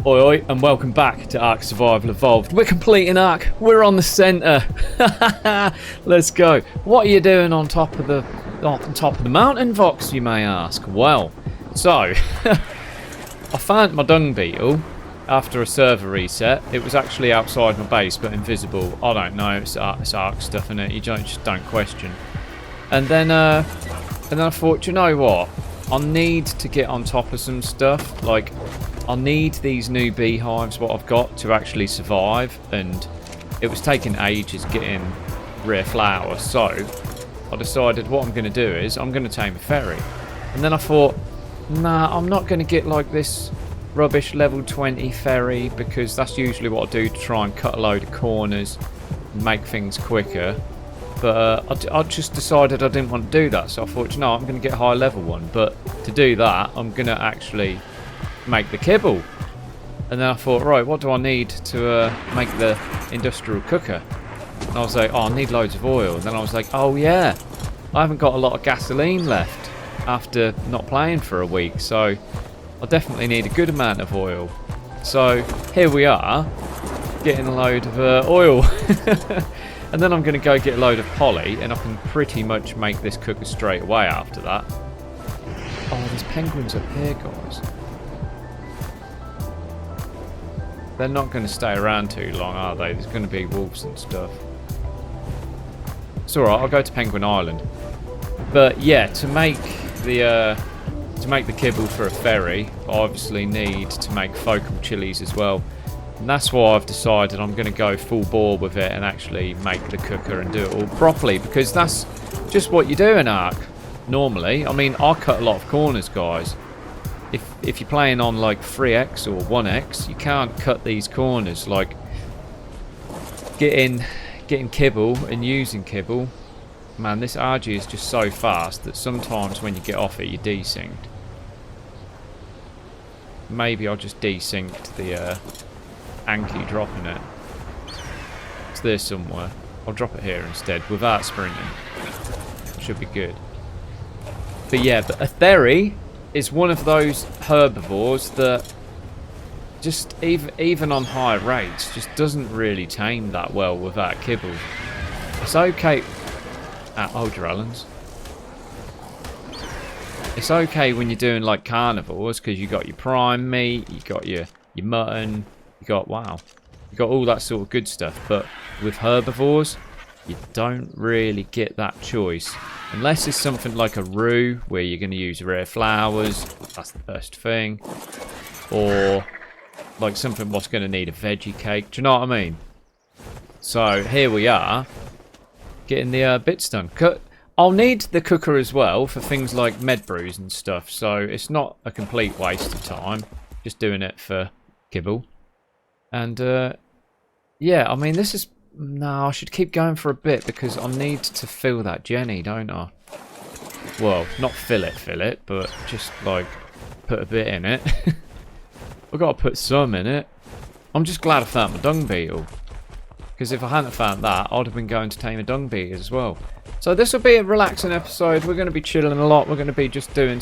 Oi oi, and welcome back to ARK Survival Evolved. We're completing ARK. We're on the centre. Let's go. What are you doing on top of the mountain, Vox, you may ask? Well, so I found my dung beetle after a server reset. It was actually outside my base, but invisible. I don't know. It's ARK stuff in it. You just don't question. And then I thought, you know what? I need to get on top of some stuff. Like, I need these new beehives, what I've got, to actually survive. And it was taking ages getting rare flowers. So I decided what I'm going to do is I'm going to tame a ferry. And then I thought, nah, I'm not going to get like this rubbish level 20 ferry, because that's usually what I do to try and cut a load of corners and make things quicker. But I just decided I didn't want to do that, so I thought, you know, I'm going to get a high level one. But to do that, I'm going to actually make the kibble. And then I thought, right, what do I need to make the industrial cooker? And I was like, oh, I need loads of oil. And then I was like, oh yeah, I haven't got a lot of gasoline left after not playing for a week, so I definitely need a good amount of oil. So here we are, getting a load of oil. And then I'm going to go get a load of poly, and I can pretty much make this cooker straight away after that. Oh, there's penguins up here, guys. They're not going to stay around too long, are they? There's going to be wolves and stuff. It's alright, I'll go to Penguin Island. But yeah, to make the kibble for a ferry, I obviously need to make focal chilies as well. And that's why I've decided I'm going to go full bore with it and actually make the cooker and do it all properly, because that's just what you do in ARK normally. I mean, I cut a lot of corners, guys. If you're playing on like 3x or 1x, you can't cut these corners. Like getting kibble and using kibble, man, this RG is just so fast that sometimes when you get off it, you're desynced. Maybe I'll just desynced the Anki dropping it. It's there somewhere. I'll drop it here instead without sprinting. Should be good. But yeah, but a THERI is one of those herbivores that just even on high rates just doesn't really tame that well without kibble. It's okay. Hold your Allens. It's okay when you're doing like carnivores, because you got your prime meat, you got your mutton. You got all that sort of good stuff, but with herbivores you don't really get that choice unless it's something like a roux where you're going to use rare flowers. That's the best thing. Or like something what's going to need a veggie cake. Do you know what I mean? So here we are getting the bits done. I'll need the cooker as well for things like med brews and stuff, so it's not a complete waste of time just doing it for kibble. And, yeah, I mean, this is... No, I should keep going for a bit, because I need to fill that Jenny, don't I? Well, not fill it, but just, like, put a bit in it. I've got to put some in it. I'm just glad I found my dung beetle. Because if I hadn't found that, I'd have been going to tame a dung beetle as well. So this will be a relaxing episode. We're going to be chilling a lot. We're going to be just doing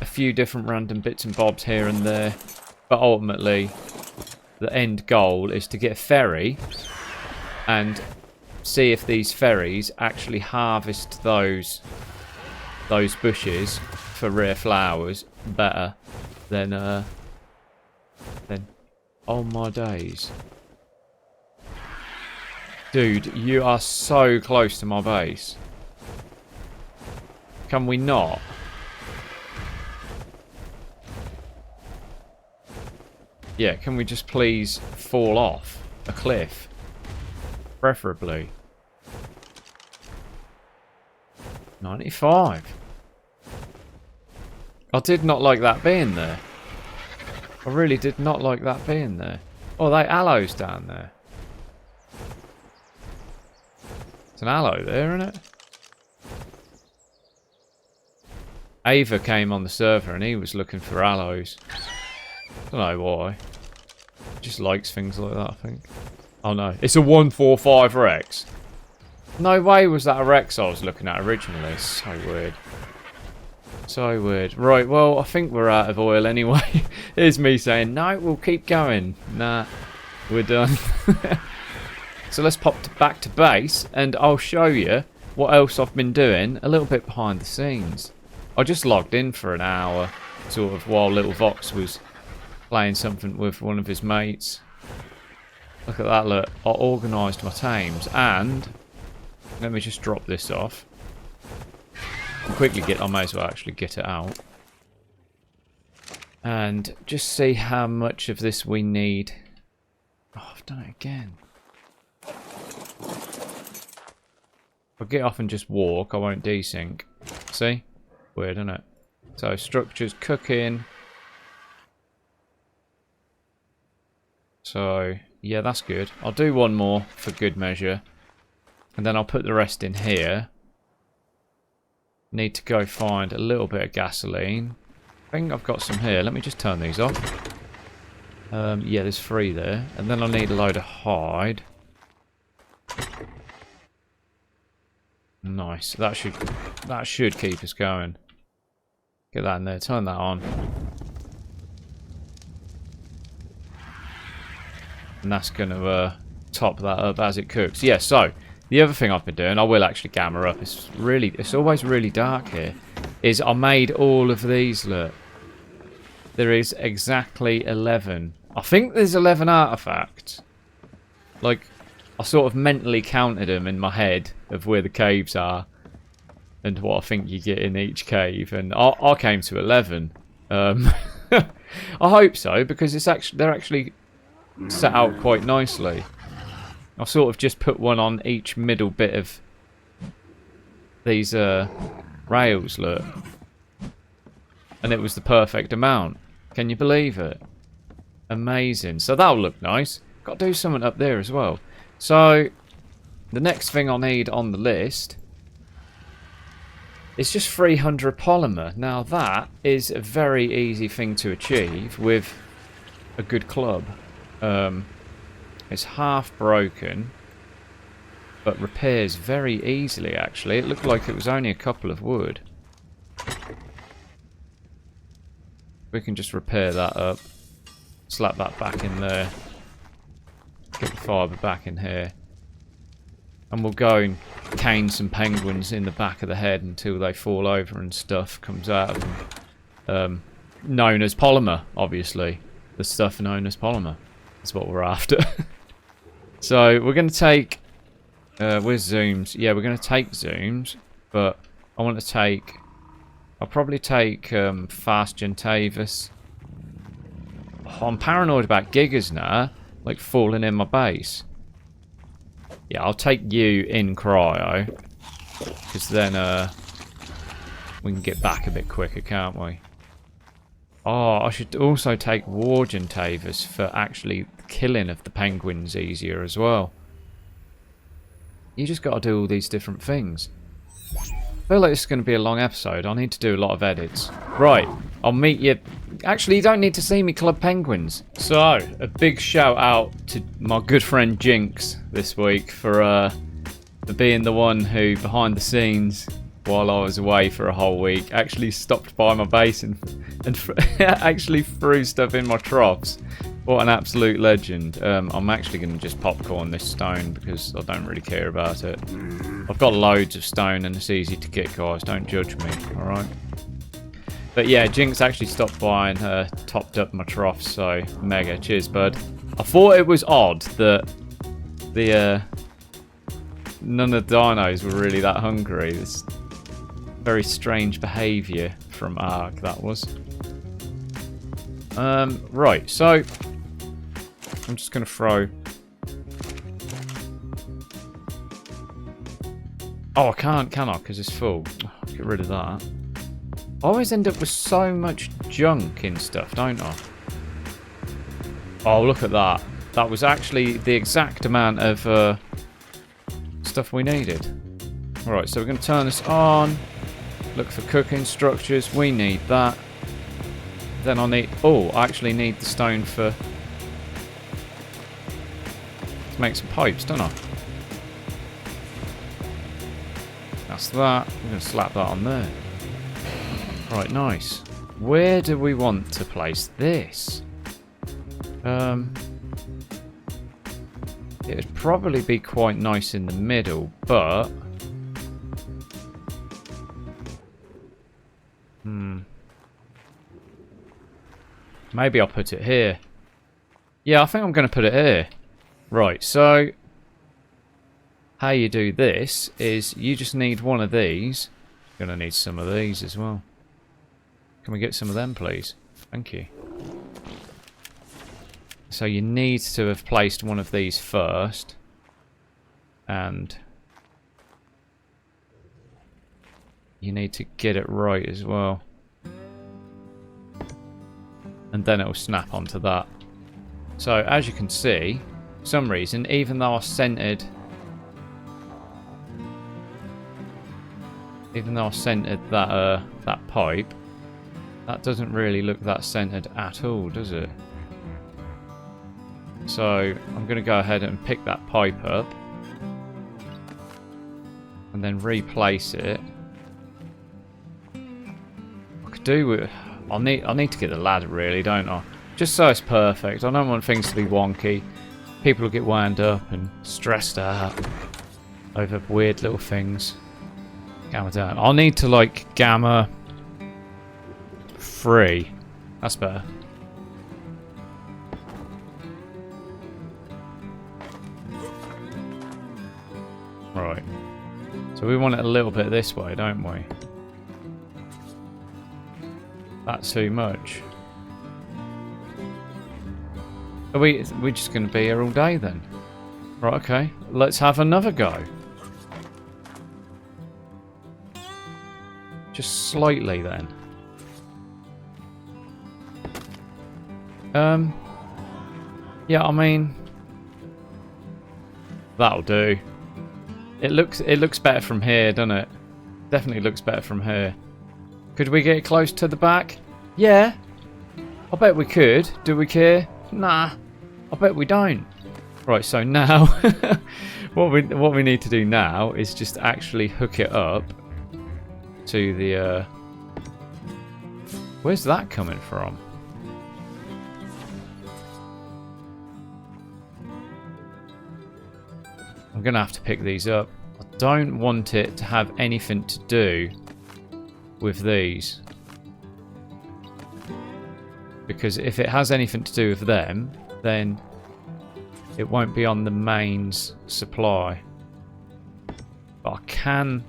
a few different random bits and bobs here and there. But ultimately, the end goal is to get a ferry and see if these ferries actually harvest those bushes for rare flowers better than oh my days. Dude, you are so close to my base. Can we not? Yeah, can we just please fall off a cliff? Preferably. 95. I did not like that being there. I really did not like that being there. Oh, they aloes down there. It's an aloe there, isn't it? Ava came on the server and he was looking for aloes. Don't know why. Just likes things like that, I think. Oh no, it's a 145 Rex. No way was that a Rex I was looking at originally. It's so weird. So weird. Right, well, I think we're out of oil anyway. Here's me saying, no, we'll keep going. Nah, we're done. So let's pop back to base, and I'll show you what else I've been doing a little bit behind the scenes. I just logged in for an hour, sort of, while little Vox was playing something with one of his mates. Look at that, look. I organised my tames, and let me just drop this off. Quickly I may as well actually get it out. And just see how much of this we need. Oh, I've done it again. If I get off and just walk, I won't desync. See? Weird, isn't it? So, structures, cooking. So, yeah, that's good. I'll do one more for good measure. And then I'll put the rest in here. Need to go find a little bit of gasoline. I think I've got some here. Let me just turn these off. Yeah, there's 3 there. And then I'll need a load of hide. Nice. That should keep us going. Get that in there. Turn that on. And that's going to top that up as it cooks. Yeah, so the other thing I've been doing, I will actually gamma up. It's always really dark here. Is I made all of these. Look, there is exactly 11. I think there's 11 artifacts. Like, I sort of mentally counted them in my head of where the caves are and what I think you get in each cave, and I came to 11. I hope so, because they're actually set out quite nicely. I sort of just put one on each middle bit of these rails, look. And it was the perfect amount. Can you believe it? Amazing. So that'll look nice. Got to do something up there as well. So, the next thing I'll need on the list is just 300 polymer. Now that is a very easy thing to achieve with a good club. It's half broken, but repairs very easily actually. It looked like it was only a couple of wood. We can just repair that up. Slap that back in there. Get the fibre back in here. And we'll go and cane some penguins in the back of the head until they fall over and stuff comes out of them. Known as polymer, obviously. The stuff known as polymer. That's what we're after. So we're going to take... where's zooms? Yeah, we're going to take zooms. But I want to take... I'll probably take fast Gentavis. Oh, I'm paranoid about gigas now. Like falling in my base. Yeah, I'll take you in cryo. Because then we can get back a bit quicker, can't we? Oh, I should also take war Gentavis for actually the killing of the penguins easier as well. You just got to do all these different things. I feel like this is going to be a long episode. I need to do a lot of edits. Right, I'll meet you... Actually, you don't need to see me club penguins. So, a big shout out to my good friend Jinx this week for being the one who, behind the scenes, while I was away for a whole week, actually stopped by my base and actually threw stuff in my troughs. What an absolute legend. I'm actually going to just popcorn this stone because I don't really care about it. I've got loads of stone and it's easy to get, guys. Don't judge me, alright? But yeah, Jinx actually stopped by and topped up my troughs, so mega. Cheers, bud. I thought it was odd that none of the dinos were really that hungry. It's very strange behaviour from ARK, that was. Right, so... I'm just going to throw... Oh, I can't, can I? Because it's full. Oh, get rid of that. I always end up with so much junk in stuff, don't I? Oh, look at that. That was actually the exact amount of stuff we needed. Alright, so we're going to turn this on. Look for cooking structures. We need that. Then I'll need... Oh, I actually need the stone for... to make some pipes, don't I? That's that. I'm going to slap that on there. Right, nice. Where do we want to place this? It would probably be quite nice in the middle, but... Maybe I'll put it here. Yeah, I think I'm going to put it here. Right, so... How you do this is you just need one of these. You're going to need some of these as well. Can we get some of them, please? Thank you. So you need to have placed one of these first. And... you need to get it right as well. And then it will snap onto that. So as you can see, for some reason, even though I centered that pipe, that doesn't really look that centered at all, does it? So I'm going to go ahead and pick that pipe up and then replace it. I could do with... I need to get the ladder, really, don't I? Just so it's perfect. I don't want things to be wonky. People will get wound up and stressed out over weird little things. Gamma down. I'll need to, like, gamma 3. That's better. Right. So we want it a little bit this way, don't we? That's too much. Are we just going to be here all day then? Right, okay. Let's have another go. Just slightly then. Yeah, I mean, that'll do. It looks better from here, doesn't it? Definitely looks better from here. Could we get close to the back? Yeah. I bet we could. Do we care? Nah. I bet we don't. Right, so now what we need to do now is just actually hook it up to the where's that coming from? I'm gonna have to pick these up. I don't want it to have anything to do with these, because if it has anything to do with them, then it won't be on the mains supply. But I can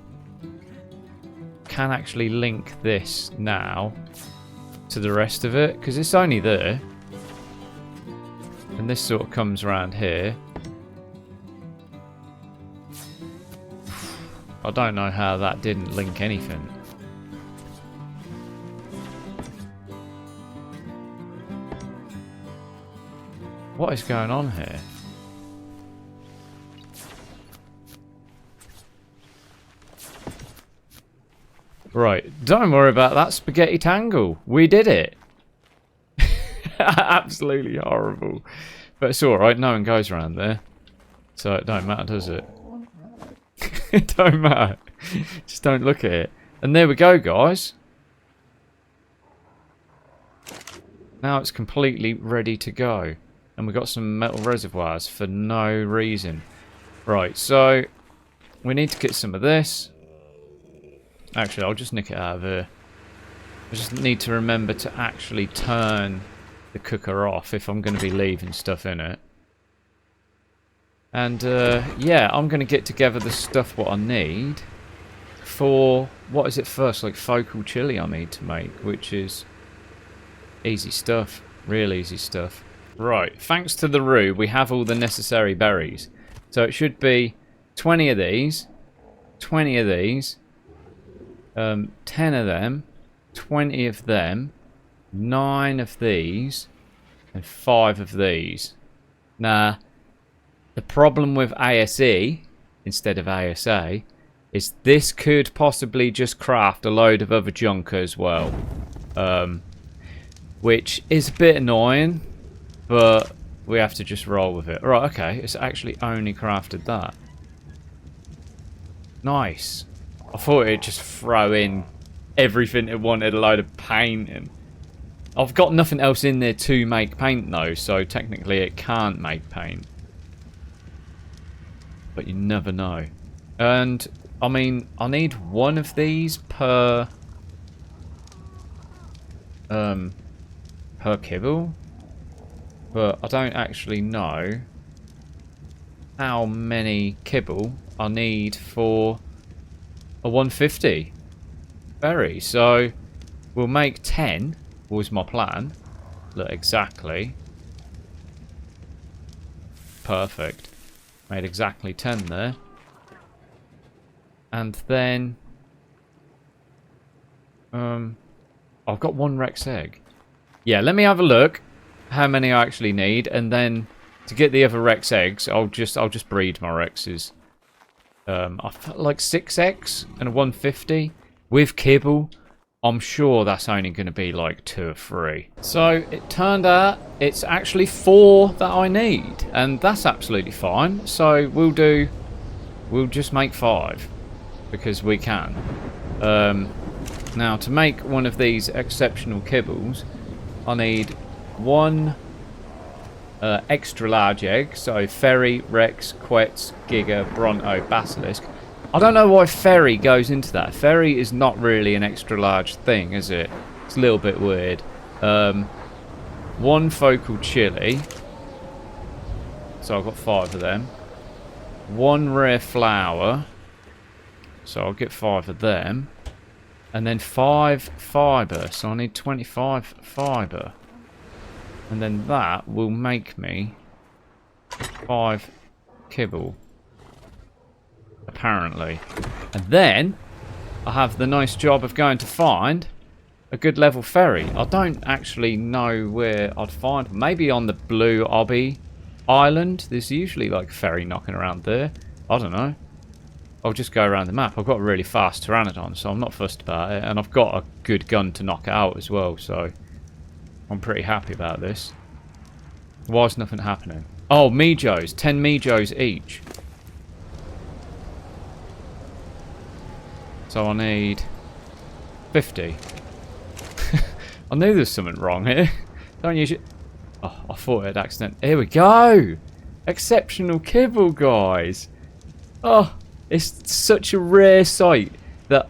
actually link this now to the rest of it, because it's only there, and this sort of comes around here. I don't know how that didn't link anything. What is going on here? Right, don't worry about that spaghetti tangle. We did it. Absolutely horrible. But it's alright, no one goes around there. So it don't matter, does it? It don't matter. Just don't look at it. And there we go, guys. Now it's completely ready to go. And we've got some metal reservoirs for no reason. Right, so we need to get some of this. Actually, I'll just nick it out of here. I just need to remember to actually turn the cooker off if I'm going to be leaving stuff in it. And yeah, I'm going to get together the stuff what I need for, what is it first, like focal chili I need to make, which is easy stuff, real easy stuff. Right, thanks to the roux, we have all the necessary berries. So it should be 20 of these, 20 of these, 10 of them, 20 of them, 9 of these, and 5 of these. Now, the problem with ASE instead of ASA is this could possibly just craft a load of other junk as well. Which is a bit annoying, but we have to just roll with it. Right, okay, it's actually only crafted that. Nice. I thought it'd just throw in everything it wanted a load of paint in. I've got nothing else in there to make paint though, so technically it can't make paint. But you never know. And, I mean, I need one of these per kibble. But I don't actually know how many kibble I need for a 150 ferry. So, we'll make 10. Was my plan. Look, exactly. Perfect. Made exactly 10 there. And then I've got 1 Rex egg. Yeah, let me have a look how many I actually need, and then to get the other Rex eggs, I'll just breed my Rexes. I felt like 6 eggs and a 150 with kibble. I'm sure that's only going to be like 2 or 3. So it turned out it's actually 4 that I need, and that's absolutely fine. So we'll just make 5 because we can. Now to make one of these exceptional kibbles, I need 1 extra large egg. So Ferry, Rex, Quetz, Giga, Bronto, Basilisk. I don't know why Ferry goes into that. Ferry is not really an extra large thing, is it? It's a little bit weird. 1 focal chili. So I've got 5 of them. 1 rare flower. So I'll get 5 of them. And then 5 fibre. So I need 25 fibre. And then that will make me 5 kibble. Apparently. And then I have the nice job of going to find a good level ferry. I don't actually know where I'd find one. Maybe on the Blue Obby Island. There's usually like a ferry knocking around there. I don't know. I'll just go around the map. I've got a really fast Pteranodon, so I'm not fussed about it. And I've got a good gun to knock it out as well, so I'm pretty happy about this. Why is nothing happening? Oh, Mijos. 10 Mijos each. So I need 50. I knew there's something wrong here. Don't use it. Oh, I thought it accident. Here we go. Exceptional kibble, guys. Oh, it's such a rare sight that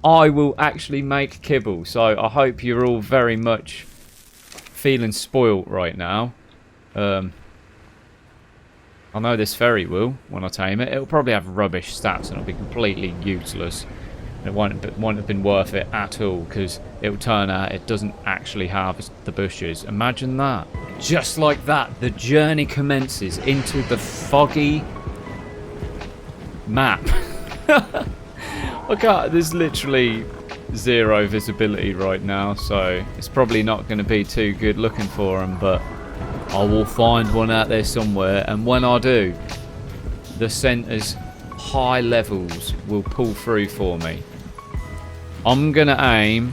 I will actually make kibble. So I hope you're all very much feeling spoilt right now. I know this ferry will when I tame it. It'll probably have rubbish stats and it'll be completely useless. It won't have been worth it at all because it will turn out it doesn't actually have the bushes. Imagine that. Just like that, the journey commences into the foggy map. Okay, there's literally 0 visibility right now, so it's probably not going to be too good looking for them, but I will find one out there somewhere, and when I do, the centre's high levels will pull through for me. I'm going to aim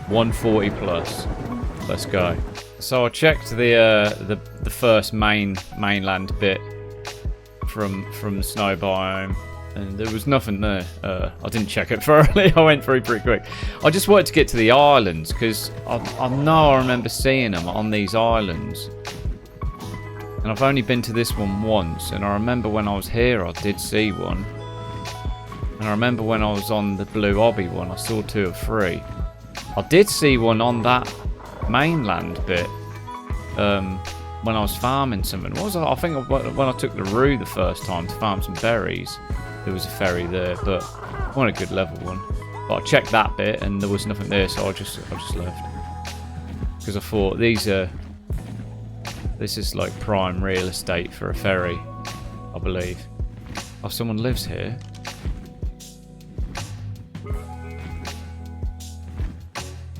140 plus. Let's go. So I checked the first mainland bit from the snow biome, and there was nothing there. I didn't check it thoroughly. I went through pretty quick. I just wanted to get to the islands because I know I remember seeing them on these islands, and I've only been to this one once. And I remember when I was here, I did see one, and I remember when I was on the Blue Obby one, I saw 2 or 3. I did see one on that mainland bit. When I was farming something. What was I think when I took the Roo the first time to farm some berries, there was a ferry there, but I want a good level one. But I checked that bit and there was nothing there, so I just left. Because I thought this is like prime real estate for a ferry, I believe. Oh, someone lives here.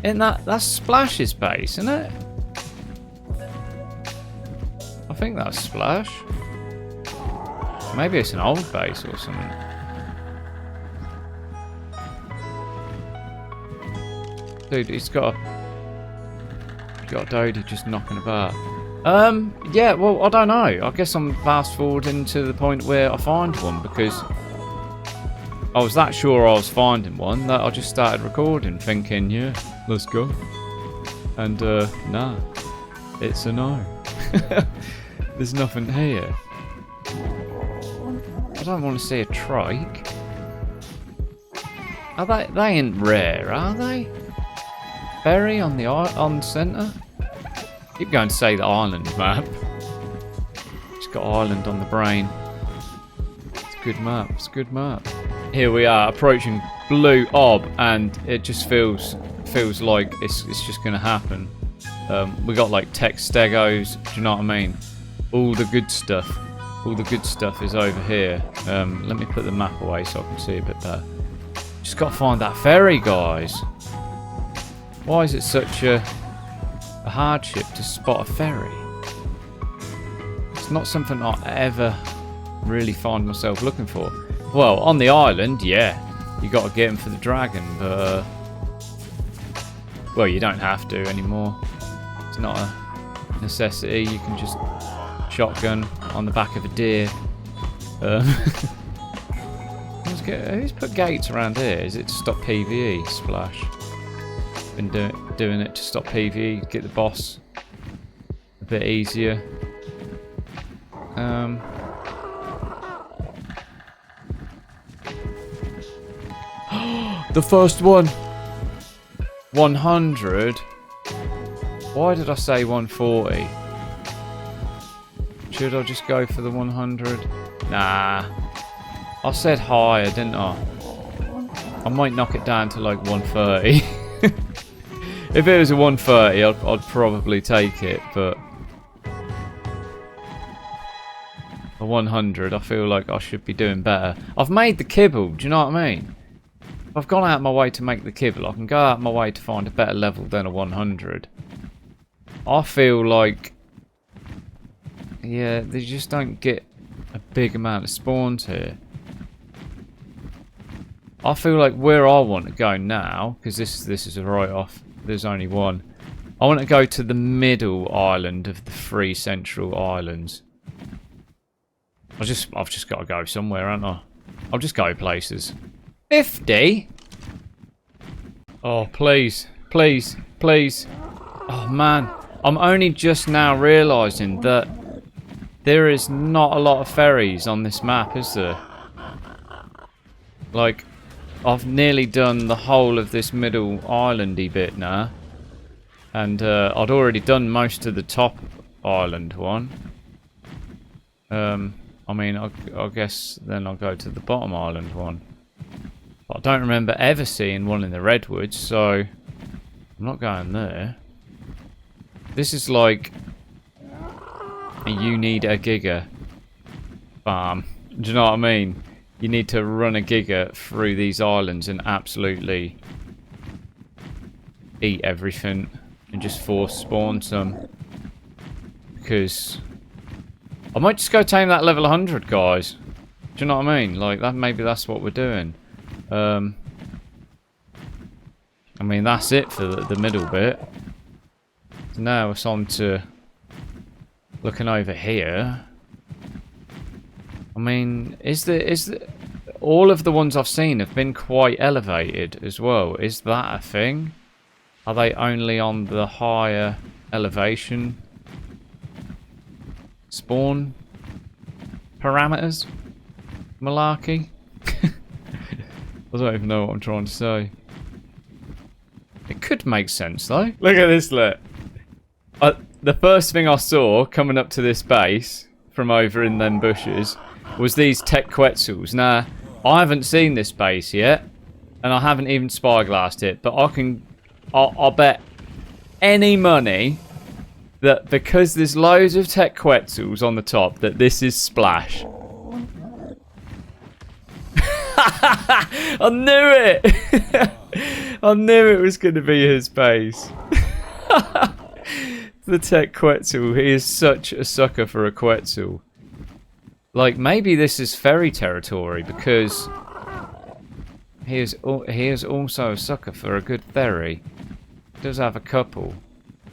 Isn't that's Splash's base, isn't it? I think that's Splash. Maybe it's an old base or something. Dude, he's got a Dodo just knocking about. Yeah, well, I don't know. I guess I'm fast forwarding to the point where I find one because I was that sure I was finding one that I just started recording thinking, yeah, let's go. And nah, it's a no. There's nothing here. I don't want to see a trike. Are they ain't rare, are they? Ferry on the centre? Keep going to say the island map. Just got island on the brain. It's a good map, it's a good map. Here we are approaching Blue Ob, and it just feels like it's just gonna happen. We got like tech stegos, do you know what I mean? All the good stuff. All the good stuff is over here. Let me put the map away so I can see a bit better. Just gotta find that ferry, guys. Why is it such a hardship to spot a ferry? It's not something I ever really find myself looking for. Well, on the island, yeah, you got to get him for the dragon, but well, you don't have to anymore. It's not a necessity. You can just shotgun on the back of a deer. Who's put gates around here? Is it to stop PvE? Splash. Been doing it to stop PvE, get the boss a bit easier. The first one! 100? Why did I say 140? Should I just go for the 100? Nah. I said higher, didn't I? I might knock it down to like 130. If it was a 130, I'd probably take it, but a 100, I feel like I should be doing better. I've made the kibble, do you know what I mean? If I've gone out my way to make the kibble, I can go out my way to find a better level than a 100. I feel like, yeah, they just don't get a big amount of spawns here. I feel like where I want to go now, because this is a write-off, there's only one. I want to go to the middle island of the 3 central islands. I've just got to go somewhere, haven't I? I'll just go places. 50? Oh, please. Please. Please. Oh, man. I'm only just now realising that there is not a lot of ferries on this map, is there? Like, I've nearly done the whole of this middle islandy bit now. And I'd already done most of the top island one. I mean, I guess then I'll go to the bottom island one. But I don't remember ever seeing one in the redwoods, so I'm not going there. This is like you need a giga farm. Do you know what I mean? You need to run a giga through these islands and absolutely eat everything and just force spawn some. Because I might just go tame that level 100, guys. Do you know what I mean? Like that, maybe that's what we're doing. I mean, that's it for the middle bit. So now it's on to looking over here. I mean, is all of the ones I've seen have been quite elevated as well? Is that a thing? Are they only on the higher elevation spawn parameters? Malarkey? I don't even know what I'm trying to say. It could make sense though. Look at this, look. The first thing I saw coming up to this base from over in them bushes was these tech quetzals. Now, I haven't seen this base yet, and I haven't even spyglassed it, but I'll bet any money that because there's loads of tech quetzals on the top, that this is Splash. I knew it! I knew it was going to be his base. The tech quetzal, he is such a sucker for a quetzal. Like, maybe this is ferry territory because he is also a sucker for a good ferry. He does have a couple.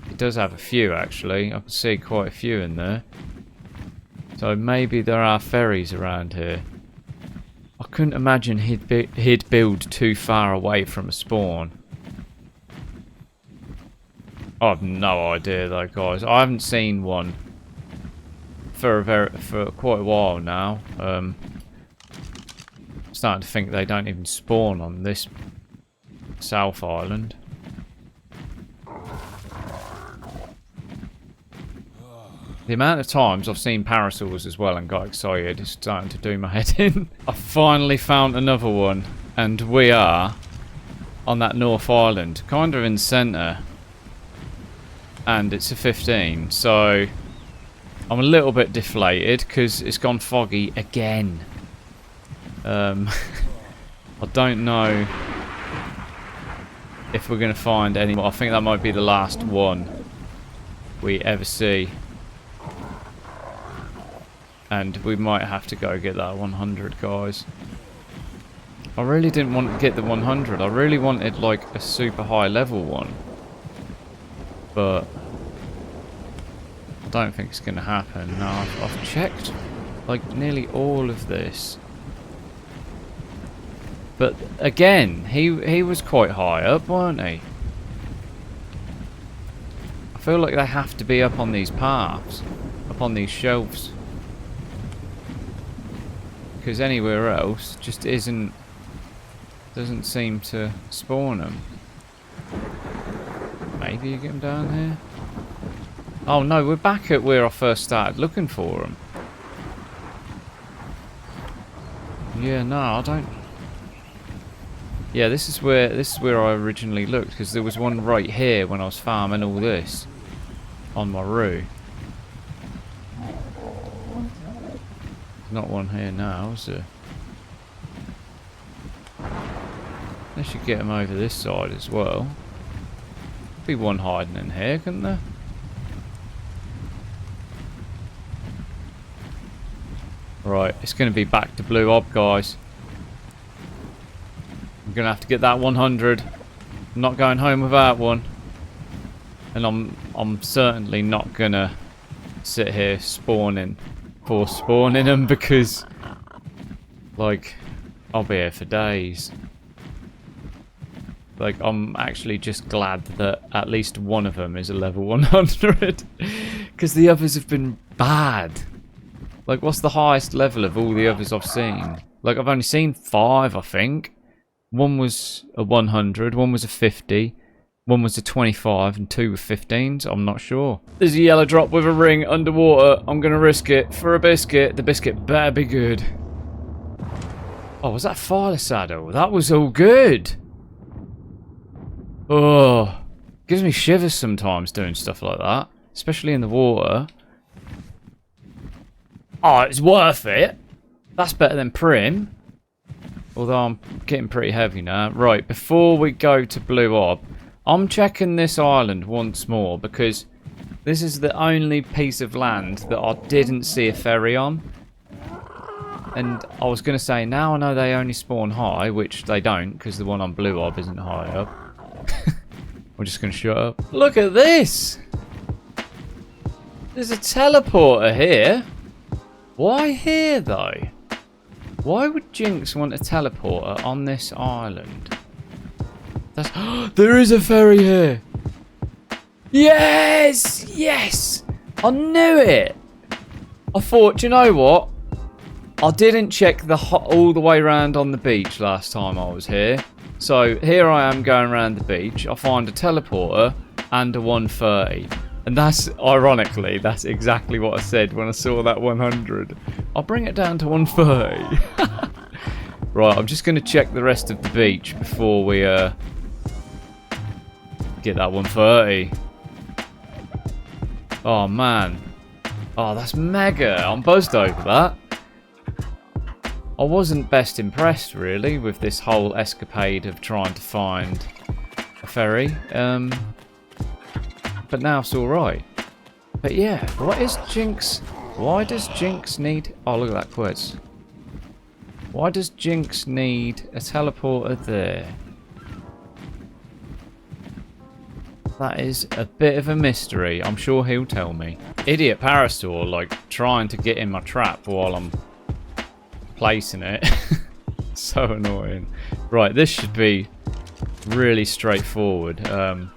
He does have a few, actually. I can see quite a few in there. So maybe there are ferries around here. I couldn't imagine he'd build too far away from a spawn. I have no idea though, guys. I haven't seen one for quite a while now. Starting to think they don't even spawn on this South Island. The amount of times I've seen parasaurs as well and got excited is starting to do my head in. I finally found another one, and we are on that North Island, kind of in the centre, and it's a 15, so I'm a little bit deflated because it's gone foggy again. I don't know if we're going to find any more. I think that might be the last one we ever see. And we might have to go get that 100, guys. I really didn't want to get the 100. I really wanted like a super high level one. But I don't think it's going to happen. No, I've checked like nearly all of this. But again, he was quite high up, weren't he? I feel like they have to be up on these paths, up on these shelves. Because anywhere else just doesn't seem to spawn them. Maybe you get them down here? Oh no, we're back at where I first started looking for them. Yeah, no, I don't. Yeah, this is where I originally looked, because there was one right here when I was farming all this on my route. Not one here now, is there? They should get them over this side as well. Be one hiding in here, couldn't there? Right, it's going to be back to blue ob, guys. I'm going to have to get that 100. I'm not going home without one. And I'm certainly not going to sit here spawning them, because like I'll be here for days. Like, I'm actually just glad that at least one of them is a level 100, because the others have been bad. Like, what's the highest level of all the others I've seen? Like, I've only seen 5, I think. One was a 100, one was a 50, one was a 25, and 2 were 15s. I'm not sure. There's a yellow drop with a ring underwater. I'm going to risk it for a biscuit. The biscuit better be good. Oh, was that fire saddle? That was all good. Oh, gives me shivers sometimes doing stuff like that, especially in the water. Oh, it's worth it. That's better than prim. Although I'm getting pretty heavy now. Right, before we go to Blue Ob, I'm checking this island once more, because this is the only piece of land that I didn't see a ferry on. And I was going to say, now I know they only spawn high, which they don't, because the one on Blue Ob isn't high up. We're just going to shut up. Look at this! There's a teleporter here. Why here, though? Why would Jinx want a teleporter on this island? There is a ferry here. Yes! Yes! I knew it! I thought, you know what? I didn't check all the way around on the beach last time I was here. So here I am going around the beach. I find a teleporter and a 130. And that's, ironically, that's exactly what I said when I saw that 100. I'll bring it down to 130. Right, I'm just going to check the rest of the beach before we get that 130. Oh, man. Oh, that's mega. I'm buzzed over that. I wasn't best impressed, really, with this whole escapade of trying to find a ferry. But now it's alright. But yeah, what is Jinx? Why does Jinx need... Oh, look at that quiz. Why does Jinx need a teleporter there? That is a bit of a mystery. I'm sure he'll tell me. Idiot parasaur, like, trying to get in my trap while I'm placing it. So annoying. Right, this should be really straightforward. Oh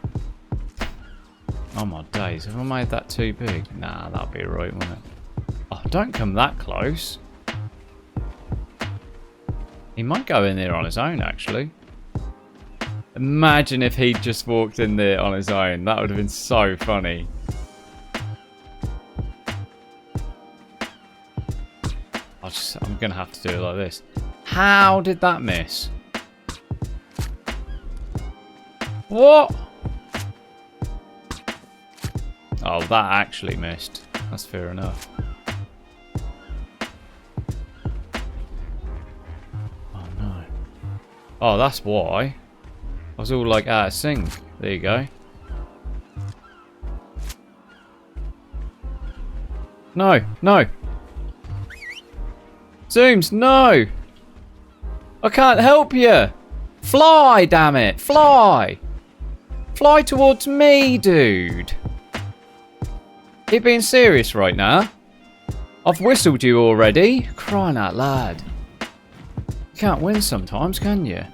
my days, have I made that too big? Nah, that'll be right, won't it? Oh, don't come that close. He might go in there on his own, actually. Imagine if he'd just walked in there on his own. That would have been so funny. I'm going to have to do it like this. How did that miss? What? Oh, that actually missed. That's fair enough. Oh, no. Oh, that's why. I was all like out of sync. There you go. No, no. Zooms, no. I can't help you. Fly, damn it. Fly. Fly towards me, dude. Are you being serious right now? I've whistled you already. Crying out loud. You can't win sometimes, can you?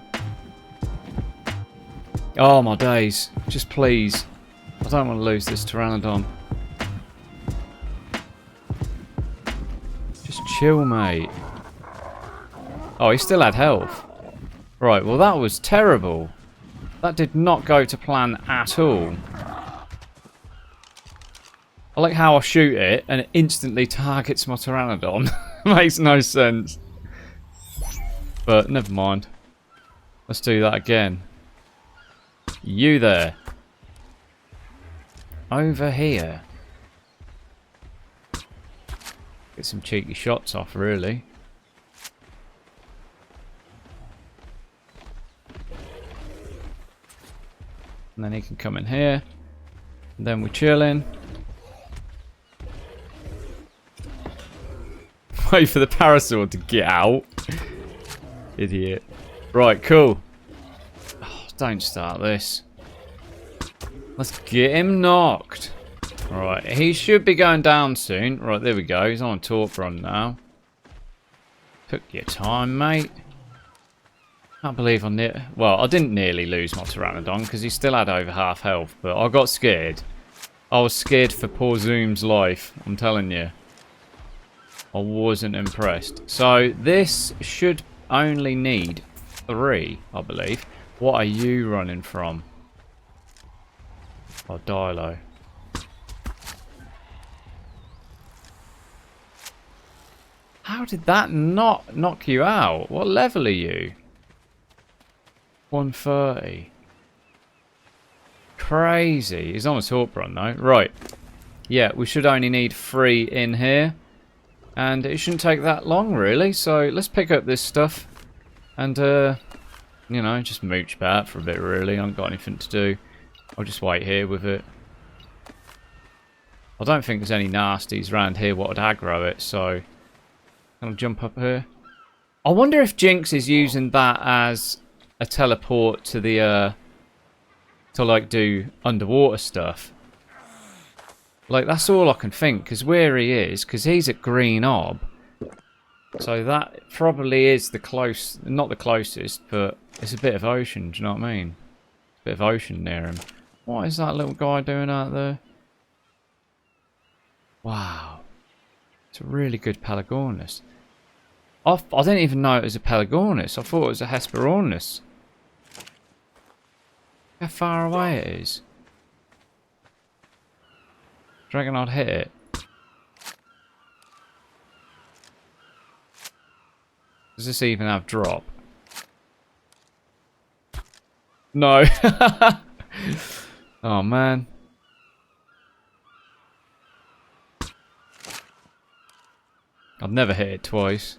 Oh my days. Just please. I don't want to lose this pteranodon. Just chill, mate. Oh, he still had health. Right, well that was terrible. That did not go to plan at all. I like how I shoot it and it instantly targets my pteranodon. Makes no sense. But never mind. Let's do that again. You there. Over here. Get some cheeky shots off, really. And then he can come in here. And then we're chilling. Wait for the parasol to get out. Idiot. Right, cool. Oh, don't start this. Let's get him knocked. Right, he should be going down soon. Right, there we go. He's on a torp run now. Took your time, mate. Can't believe I didn't nearly lose my pteranodon because he still had over half health, but I got scared. I was scared for poor Zoom's life, I'm telling you. I wasn't impressed. So this should only need 3, I believe. What are you running from? Oh, Dilo. How did that not knock you out? What level are you? 130. Crazy. He's on a torp run though. Right. Yeah, we should only need 3 in here. And it shouldn't take that long really. So let's pick up this stuff. And, you know, just mooch about for a bit really. I haven't got anything to do. I'll just wait here with it. I don't think there's any nasties around here what would aggro it. So, I'll jump up here. I wonder if Jinx is using that as a teleport to the to like do underwater stuff. Like that's all I can think because where he is, because he's at Green Ob, so that probably is the not the closest, but it's a bit of ocean. Do you know what I mean? A bit of ocean near him. What is that little guy doing out there? Wow, it's a really good Pelagornis. I didn't even know it was a Pelagornis. I thought it was a Hesperornis. How far away it is. Do you reckon I'd hit it? Does this even have drop? No. Oh man. I've never hit it twice.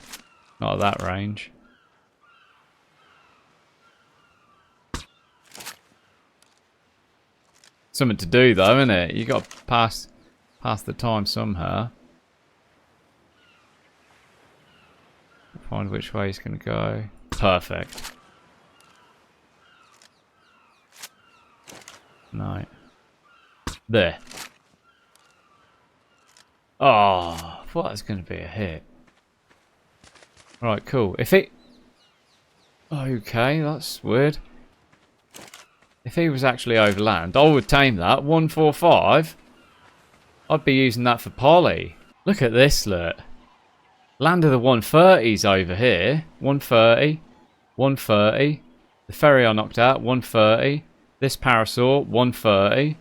Not at that range. Something to do though, isn't it? You got to pass the time somehow. Find which way he's going to go. Perfect. No. There. Oh, I thought that was going to be a hit. Right, cool. If it... Okay, that's weird. If he was actually over land, I would tame that. 145. I'd be using that for poly. Look at this, look. Land of the 130s over here. 130. 130. The ferry I knocked out. 130. This parasaur. 130.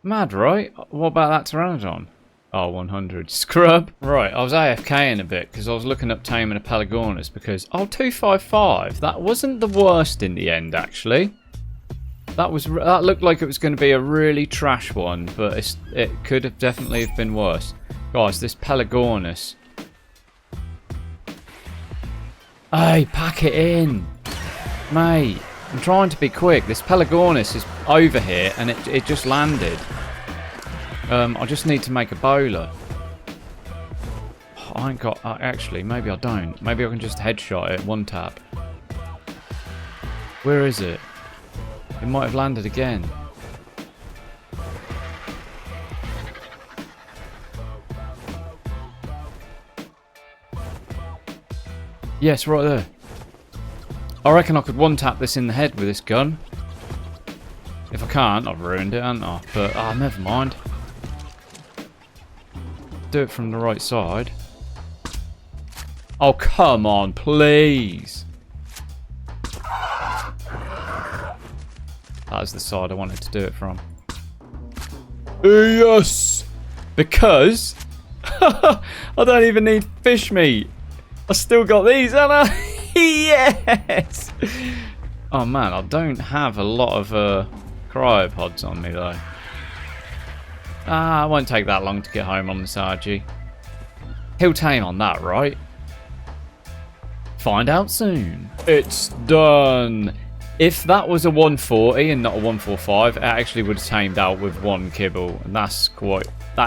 Mad, right? What about that pteranodon? Oh, 100. Scrub. Right, I was AFKing a bit because I was looking up taming a Pelagornis because... Oh, 255. That wasn't the worst in the end, actually. That looked like it was going to be a really trash one, but it could have definitely have been worse. Guys, this Pelagornis. Hey, pack it in. Mate, I'm trying to be quick. This Pelagornis is over here and it just landed. I just need to make a bowler. Oh, I ain't got... actually, maybe I don't. Maybe I can just headshot it one tap. Where is it? It might have landed again. Yes, right there. I reckon I could one-tap this in the head with this gun. If I can't, I've ruined it, haven't I? But, never mind. Do it from the right side. Oh, come on, please. That is the side I wanted to do it from. Yes! Because I don't even need fish meat. I still got these, haven't I? Yes! Oh man, I don't have a lot of cryopods on me though. It won't take that long to get home on this RG. He'll tame on that, right? Find out soon. It's done. If that was a 140 and not a 145, it actually would have tamed out with one kibble, and that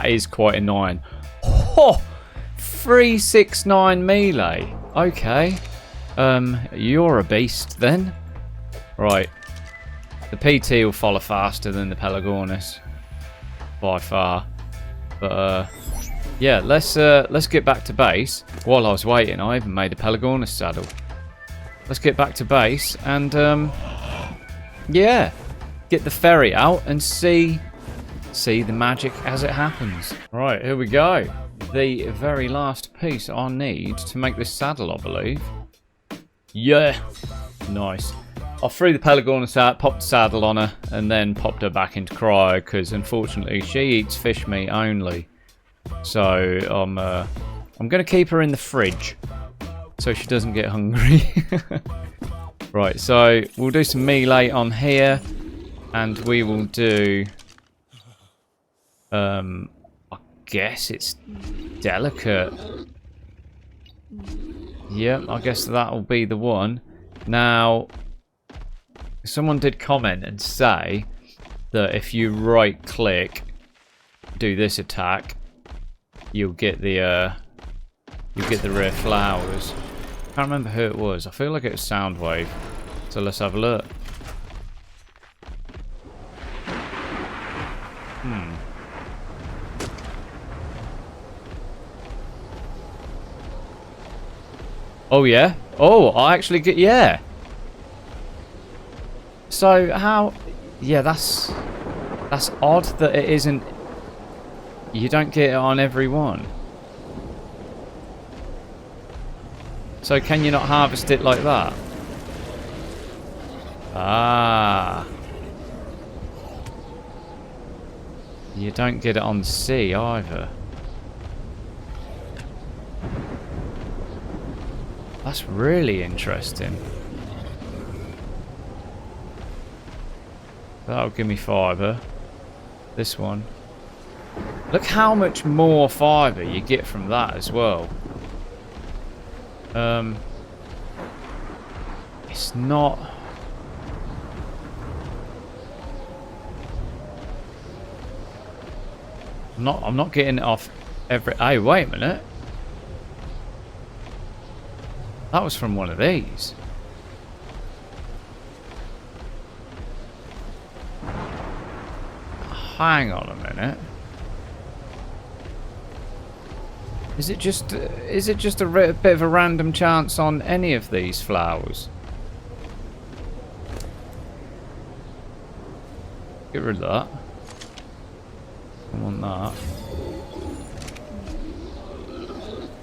is quite annoying. Oh, 369 melee. Okay. You're a beast then. Right. The PT will follow faster than the Pelagornis. By far. But yeah, let's get back to base. While I was waiting, I even made a Pelagornis saddle. Let's get back to base and yeah, get the ferry out and see the magic as it happens. Right, here we go. The very last piece I need to make this saddle, I believe. Yeah, nice. I threw the Pelagornis out, popped the saddle on her, and then popped her back into cryo because unfortunately she eats fish meat only. So I'm going to keep her in the fridge so she doesn't get hungry. Right, so we'll do some melee on here, and we will do I guess it's delicate. Yep, I guess that'll be the one. Now, someone did comment and say that if you right click, do this attack, you'll get the rare flowers. Can't remember who it was. I feel like it was Soundwave. So let's have a look. Oh yeah. Oh, I actually get, yeah. So how? Yeah, that's odd that it isn't. You don't get it on every one. So can you not harvest it like that? Ah. You don't get it on the sea either. That's really interesting. That'll give me fibre. This one. Look how much more fibre you get from that as well. It's not... I'm not getting it off every... Hey, wait a minute. That was from one of these. Hang on a minute. Is it just a bit of a random chance on any of these flowers? Get rid of that. I want that.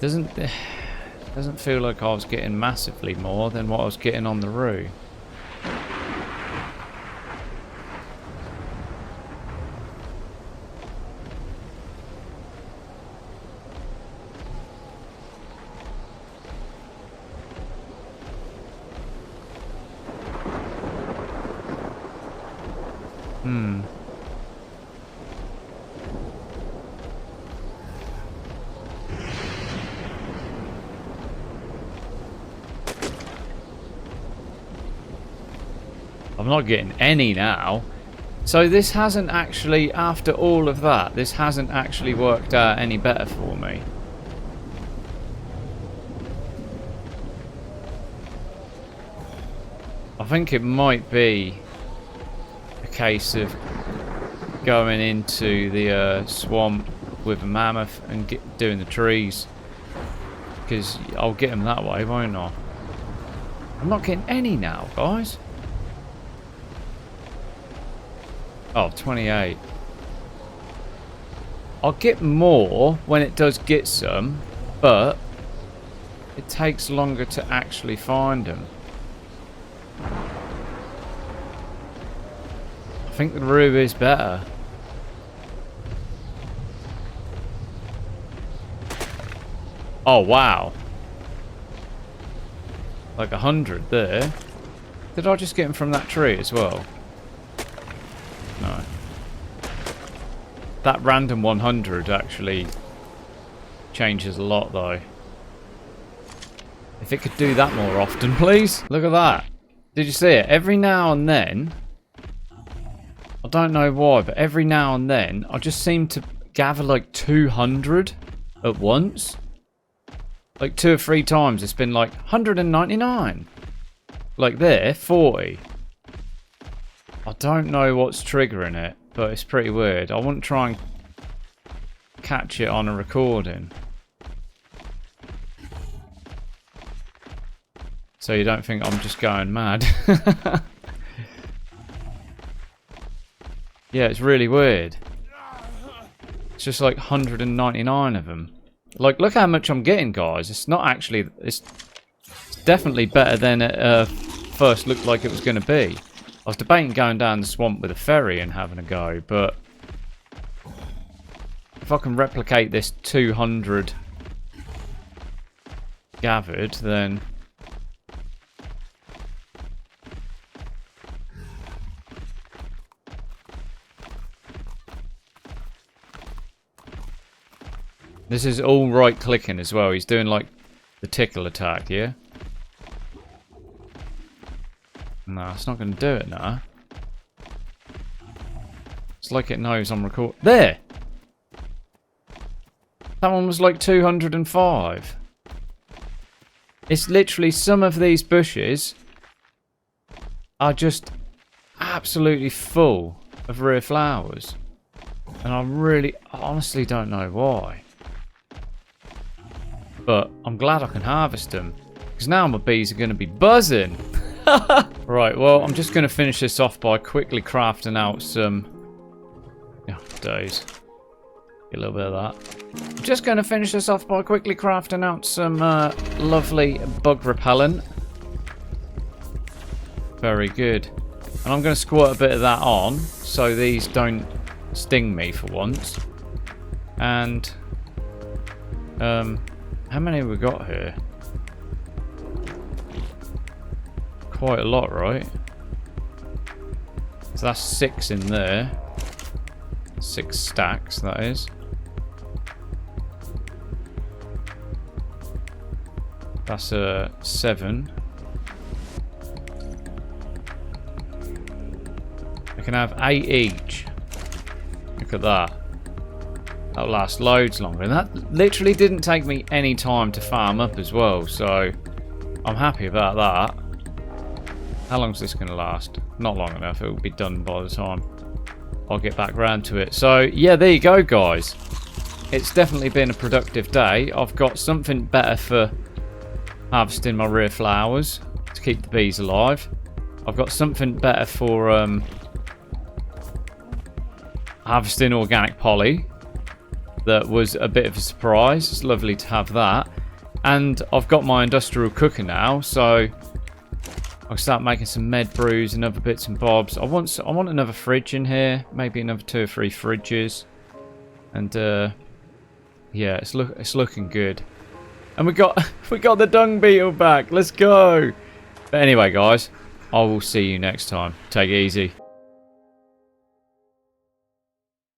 Doesn't feel like I was getting massively more than what I was getting on the roo. I'm not getting any now. So this hasn't actually, after all of that, this hasn't actually worked out any better for me. I think it might be a case of going into the swamp with a mammoth and doing the trees. Because I'll get them that way, won't I? I'm not getting any now, guys. Oh, 28. I'll get more when it does get some, but it takes longer to actually find them. I think the roo is better. Oh, wow. Like 100 there. Did I just get them from that tree as well? No. That random 100 actually changes a lot though. If it could do that more often, please. Look at that. Did you see it? Every now and then, I don't know why, but every now and then, I just seem to gather like 200 at once. Like 2 or 3 times it's been like 199. Like there, 40. I don't know what's triggering it, but it's pretty weird. I want to try and catch it on a recording. So you don't think I'm just going mad. Yeah, it's really weird. It's just like 199 of them. Like, look how much I'm getting, guys. It's not actually... It's definitely better than it first looked like it was going to be. I was debating going down the swamp with a ferry and having a go, but if I can replicate this 200 gathered, then this is all right clicking as well. He's doing like the tickle attack, yeah? No, it's not going to do it now. It's like it knows I'm recording. There! That one was like 205. It's literally some of these bushes are just absolutely full of rare flowers. And I honestly don't know why. But I'm glad I can harvest them. Because now my bees are going to be buzzing. Right, well, I'm just going to finish this off by quickly crafting out some... Oh, days. Get a little bit of that. I'm just going to finish this off by quickly crafting out some lovely bug repellent. Very good. And I'm going to squirt a bit of that on so these don't sting me for once. And... how many have we got here? Quite a lot, right? So that's 6 in there. 6 stacks, that is. That's 7. I can have 8 each. Look at that. That'll last loads longer. And that literally didn't take me any time to farm up as well, so I'm happy about that. How long is this going to last? Not long enough. It will be done by the time I'll get back round to it. So, yeah, there you go, guys. it's definitely been a productive day. I've got something better for harvesting my rare flowers to keep the bees alive. I've got something better for harvesting organic poly. That was a bit of a surprise. It's lovely to have that. And I've got my industrial cooker now, so I'll start making some med brews and other bits and bobs. I want another fridge in here, maybe another 2 or 3 fridges. And yeah, it's looking good. And we got the dung beetle back. Let's go. But anyway, guys, I will see you next time. Take it easy.